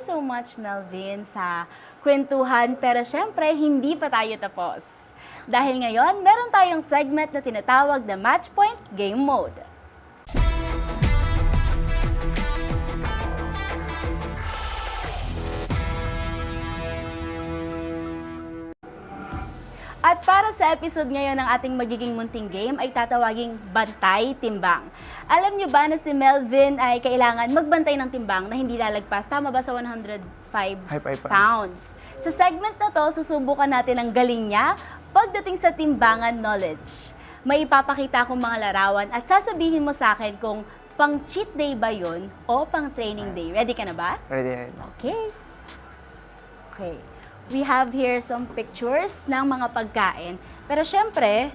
so much, Melvin, sa kwentuhan. Pero syempre, hindi pa tayo tapos. Dahil ngayon, meron tayong segment na tinatawag na Match Point Game Mode. At para sa episode ngayon ng ating magiging munting game ay tatawaging Bantay Timbang. Alam niyo ba na si Melvin ay kailangan magbantay ng timbang na hindi lalagpas, tama ba, sa 105 pounds? Sa segment na to, susubukan natin ang galing niya pagdating sa timbangan knowledge. May ipapakita akong mga larawan at sasabihin mo sa akin kung pang cheat day ba yun o pang training day. Ready ka na ba? Ready. Okay. Okay. We have here some pictures ng mga pagkain. Pero syempre,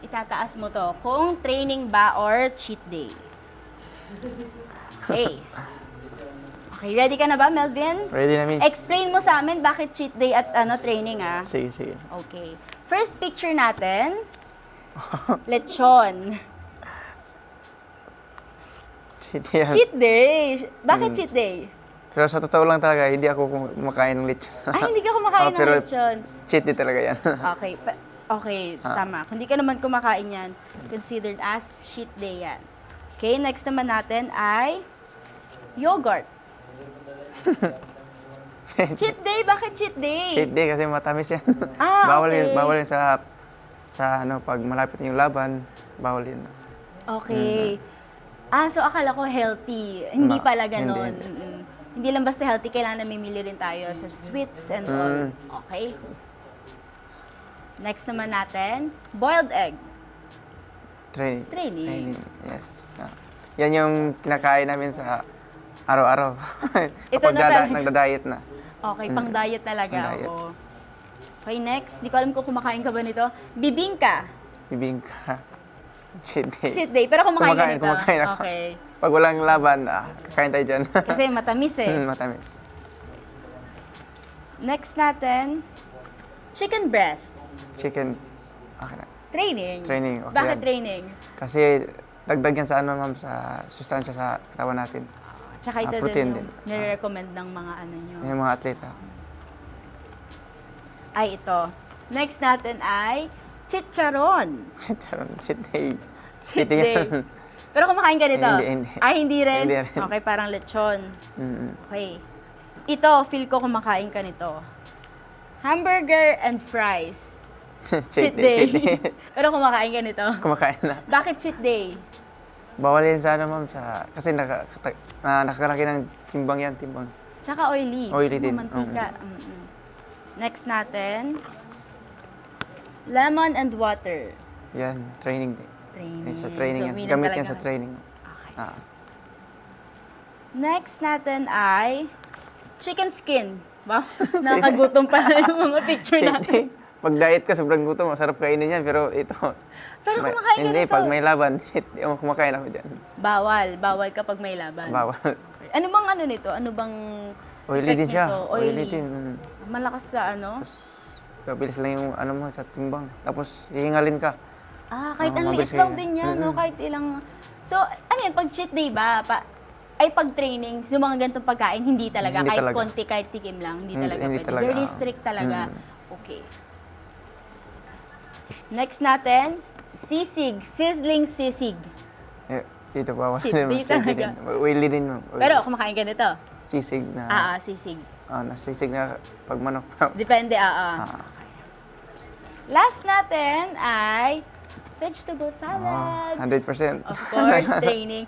itataas mo to kung training ba or cheat day. Okay. Okay, ready ka na ba, Melvin? Ready na, Miss. Explain mo sa amin bakit cheat day at training, ah. Sige, sige. Okay. First picture natin, lechon. Cheat yan. Cheat day. Bakit cheat day? Pero sa totoo lang talaga, hindi ako kumakain ng lechon. Ay, hindi ka kumakain ng pero lechon. Cheat day talaga yan. Okay. Okay, tama. Kung di ka naman kumakain yan, considered as cheat day yan. Okay, next naman natin ay yogurt. Cheat day? Bakit cheat day? Cheat day kasi matamis yan. Ah, bawal okay. yun, bawal yun sa pag malapit na yung laban, bawal yun. Okay. So akala ko healthy. Hindi pala ganon. Hindi. Hindi lang basta healthy, kailangan namimili rin tayo sa sweets and all. Okay. Next naman natin, boiled egg. Training. Yes. Yan yung kinakain namin sa araw-araw. Ito Kapag na talaga. nagda-diet na. Okay, pang diet talaga. Pang-diet. Oo. Okay, next. Di ko alam kung kumakain ka ba nito. Bibingka. Bibingka. Cheat day. Cheat day. Pero kumakain ka nito. Kumakain ako. Okay. Pag walang laban, kakain tayo dyan. Kasi matamis eh. Matamis. Next natin, chicken breast. Chicken. Okay na. Training. Training, okay Bakit yan. training? Kasi dagdag yan sa ma'am, sa sustansya sa katawan natin. Tsaka ito protein din yung din. nire-recommend ng mga nyo. Yung mga atleta. Ay, ito. Next natin ay chicharon. Cheat day. Cheat Cheating day. yan. Pero kumakain ka nito? Hindi. Ay, hindi rin? Hindi rin. Okay, parang lechon. Mm-mm. Okay. Ito, feel ko kumakain ka nito. Hamburger and fries. Cheat day. Cheat day. Pero kumakain ka nito. Kumakain na. Bakit cheat day? Bawal yan sa ma'am, kasi nakakalaki ng timbang yan, timbang. Tsaka oily. Oily din. Mantika. Next natin, lemon and water. Yan, training day. Training. Sa training So, yan. uminom Gamit talaga yan sa ng- training. Okay. Next natin ay chicken skin. Wow, nakagutom pala yung mga picture Cheat natin. day. Pag diet ka, sobrang gutom, masarap kainin yan. Pero ito, Pero kumakain ka hindi, nito. pag may laban, shit, kumakain ako dyan. Bawal kapag may laban. Bawal. Ano bang ano nito? Ano bang Oily effect din siya. nito? Oily din. Malakas sa ano? Kabilis lang yung mo sa timbang. Tapos, hihingalin ka. Kahit ang mabilis liit lang kaya. din yan, no? Kahit ilang... So, ano yan, pag cheat day ba, ay pag training, yung mga ganitong pagkain, hindi talaga. Hindi kahit talaga. konti, kahit tikim lang, hindi talaga Hindi pwede. talaga. Very strict talaga. Okay. Next natin, sisig. Sizzling sisig. Dito bawal Cheat din. day Cheat day talaga. din. Oily din. Oily. Pero kumakain ka nito? Sisig na. Sisig. Nasisig na pag manok. Depende, Last natin ay vegetable salad. 100%. Of course, training.